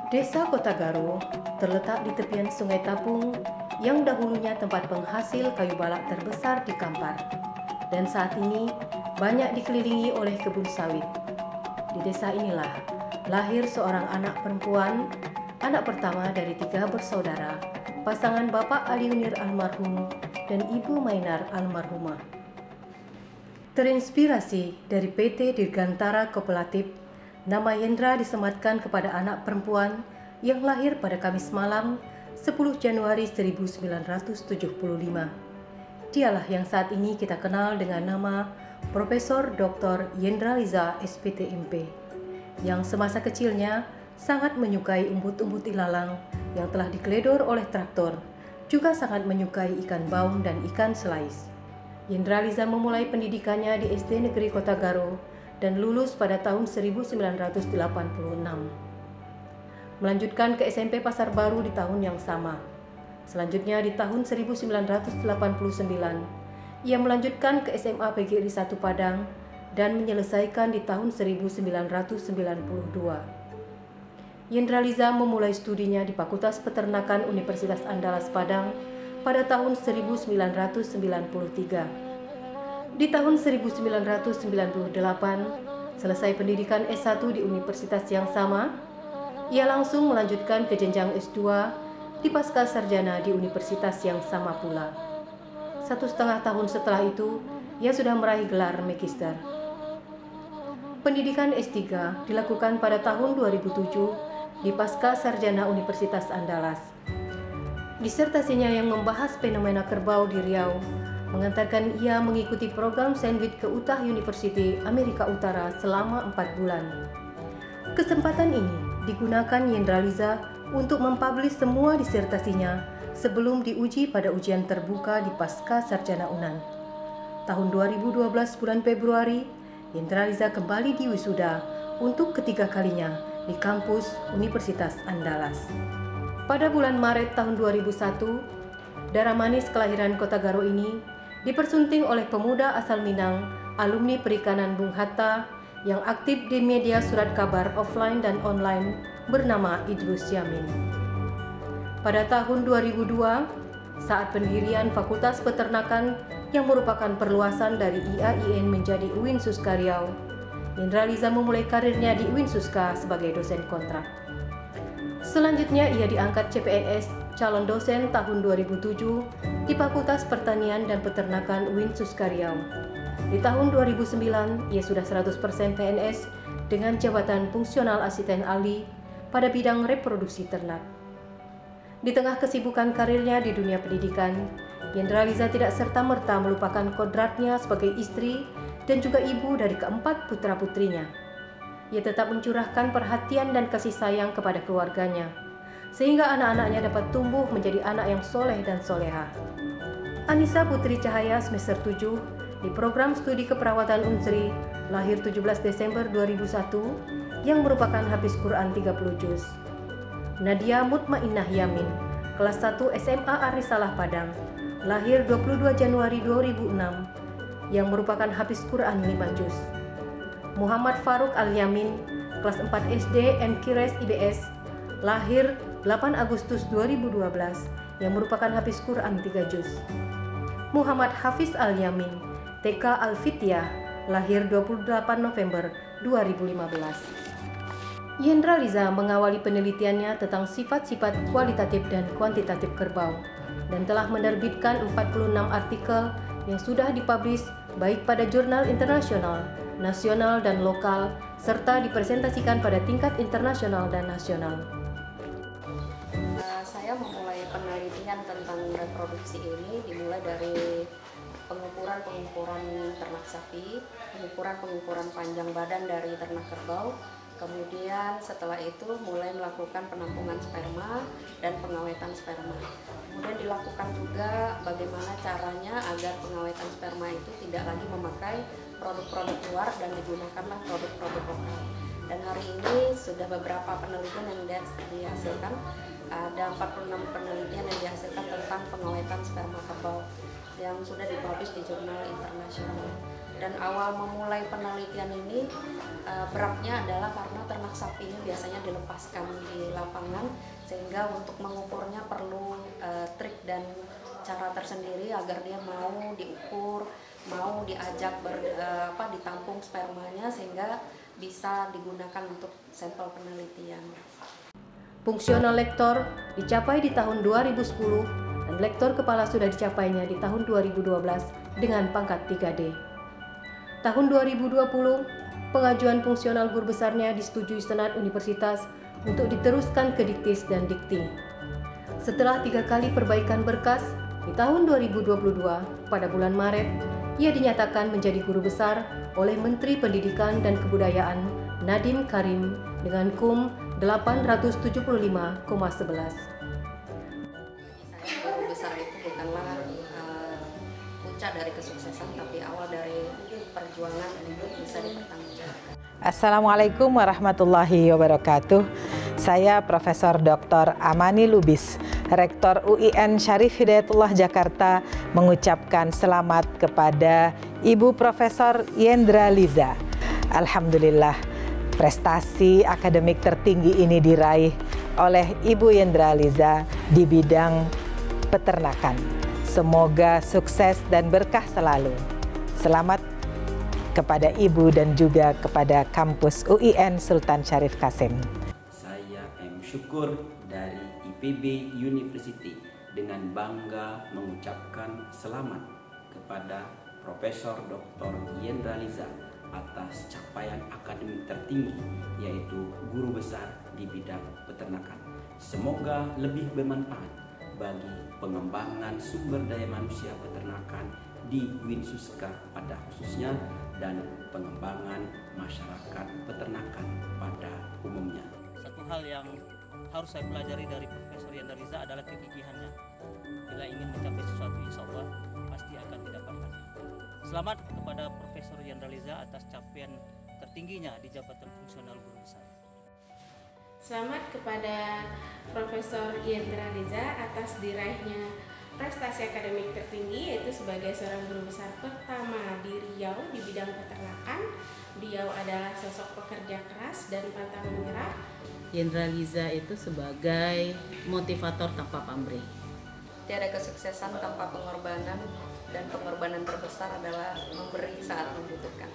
Desa Kotagaro terletak di tepian Sungai Tapung yang dahulunya tempat penghasil kayu balak terbesar di Kampar dan saat ini banyak dikelilingi oleh kebun sawit. Di desa inilah lahir seorang anak perempuan, anak pertama dari 3 bersaudara, pasangan Bapak Ali Yunir almarhum dan Ibu Mainar almarhumah. Terinspirasi dari PT Dirgantara Kooperatif, nama Yendra disematkan kepada anak perempuan yang lahir pada Kamis malam 10 Januari 1975. Dialah yang saat ini kita kenal dengan nama Profesor Dr. Yendra Liza SPTMP, yang semasa kecilnya sangat menyukai umbut-umbut ilalang yang telah digledor oleh traktor, juga sangat menyukai ikan baung dan ikan selais. Yendra Liza memulai pendidikannya di SD Negeri Kotagaro dan lulus pada tahun 1986. Melanjutkan ke SMP Pasar Baru di tahun yang sama. Selanjutnya di tahun 1989, ia melanjutkan ke SMA PGRI 1 Padang dan menyelesaikan di tahun 1992. Yendra Liza memulai studinya di Fakultas Peternakan Universitas Andalas Padang pada tahun 1993. Di tahun 1998, selesai pendidikan S1 di universitas yang sama, ia langsung melanjutkan ke jenjang S2 di Pascasarjana di universitas yang sama pula. 1,5 tahun setelah itu, ia sudah meraih gelar Magister. Pendidikan S3 dilakukan pada tahun 2007 di Pascasarjana Universitas Andalas. Disertasinya yang membahas fenomena kerbau di Riau mengantarkan ia mengikuti program Sandwich ke Utah University, Amerika Utara selama 4 bulan. Kesempatan ini digunakan Yendra Liza untuk mempublish semua disertasinya sebelum diuji pada ujian terbuka di Pascasarjana UNAN. Tahun 2012 bulan Februari, Yendra Liza kembali diwisuda untuk ketiga kalinya di kampus Universitas Andalas. Pada bulan Maret tahun 2001, darah manis kelahiran Kotagaro ini dipersunting oleh pemuda asal Minang, alumni Perikanan Bung Hatta yang aktif di media surat kabar offline dan online bernama Idrus Yamin. Pada tahun 2002, saat pendirian Fakultas Peternakan yang merupakan perluasan dari IAIN menjadi UIN Suska Riau, Yendra Liza memulai karirnya di UIN Suska sebagai dosen kontrak. Selanjutnya ia diangkat CPNS calon dosen tahun 2007 di Fakultas Pertanian dan Peternakan UIN Suska Riau. Di tahun 2009 ia sudah 100% PNS dengan jabatan fungsional asisten ahli pada bidang reproduksi ternak. Di tengah kesibukan karirnya di dunia pendidikan, Yendra Liza tidak serta-merta melupakan kodratnya sebagai istri dan juga ibu dari keempat putra-putrinya. Ia tetap mencurahkan perhatian dan kasih sayang kepada keluarganya, sehingga anak-anaknya dapat tumbuh menjadi anak yang soleh dan soleha. Anissa Putri Cahaya semester 7 di program studi keperawatan Unsri, lahir 17 Desember 2001, yang merupakan hafiz Quran 30 juz. Nadia Mutmainnah Yamin, kelas 1 SMA Arisalah Padang, lahir 22 Januari 2006, yang merupakan hafiz Quran 5 juz. Muhammad Faruk Al-Yamin, kelas 4 SD MKIRES IBS, lahir 8 Agustus 2012, yang merupakan hafiz Quran 3 juz. Muhammad Hafiz Al-Yamin, TK Al-Fitiah, lahir 28 November 2015. Yendra Liza mengawali penelitiannya tentang sifat-sifat kualitatif dan kuantitatif kerbau dan telah menerbitkan 46 artikel yang sudah dipublish baik pada jurnal internasional, nasional dan lokal, serta dipresentasikan pada tingkat internasional dan nasional. Saya memulai penelitian tentang reproduksi ini dimulai dari pengukuran ternak sapi, pengukuran panjang badan dari ternak kerbau. Kemudian setelah itu mulai melakukan penampungan sperma dan pengawetan sperma. Kemudian dilakukan juga bagaimana caranya agar pengawetan sperma itu tidak lagi memakai produk-produk luar dan digunakanlah produk-produk lokal. Dan hari ini sudah beberapa penelitian yang dihasilkan, ada 46 penelitian yang dihasilkan tentang pengawetan sperma kerbau yang sudah dipublish di jurnal internasional. Dan awal memulai penelitian ini beratnya adalah karena ternak sapi ini biasanya dilepaskan di lapangan, sehingga untuk mengukurnya perlu trik dan cara tersendiri agar dia mau diukur, mau diajak ditampung spermanya sehingga bisa digunakan untuk sampel penelitian. Fungsional lektor dicapai di tahun 2010 dan lektor kepala sudah dicapainya di tahun 2012 dengan pangkat 3D. Tahun 2020, pengajuan fungsional guru besarnya disetujui Senat Universitas untuk diteruskan ke Diktis dan Dikti. Setelah 3 kali perbaikan berkas, di tahun 2022 pada bulan Maret, ia dinyatakan menjadi guru besar oleh Menteri Pendidikan dan Kebudayaan Nadiem Karim dengan KUM 875,11. Guru besar itu bukanlah puncak dari kesuksesan, tapi awal dari perjuangan untuk bisa dipertanggungjawabkan. Assalamualaikum warahmatullahi wabarakatuh. Saya Profesor Dr. Amani Lubis, Rektor UIN Syarif Hidayatullah Jakarta, mengucapkan selamat kepada Ibu Profesor Yendra Liza. Alhamdulillah, prestasi akademik tertinggi ini diraih oleh Ibu Yendra Liza di bidang peternakan. Semoga sukses dan berkah selalu. Selamat kepada Ibu dan juga kepada kampus UIN Sultan Syarif Kasim. Saya M. Syukur dari IPB University dengan bangga mengucapkan selamat kepada Profesor Dr. Yendra Liza atas capaian akademik tertinggi, yaitu guru besar di bidang peternakan. Semoga lebih bermanfaat bagi pengembangan sumber daya manusia peternakan di Winsuska pada khususnya dan pengembangan masyarakat peternakan pada umumnya. Satu hal yang harus saya pelajari dari Profesor Yendra Liza adalah kegigihannya. Bila ingin mencapai sesuatu, insya Allah pasti akan didapatkan. Selamat kepada Profesor Yendra Liza atas capaian tertingginya di jabatan fungsional guru besar. Selamat kepada Profesor Yendra Liza atas diraihnya prestasi akademik tertinggi, yaitu sebagai seorang guru besar pertama di Riau di bidang peternakan. Beliau adalah sosok pekerja keras dan pantang menyerah. Yendra Liza itu sebagai motivator tanpa pamrih. Tiada kesuksesan tanpa pengorbanan, dan pengorbanan terbesar adalah memberi saat membutuhkan.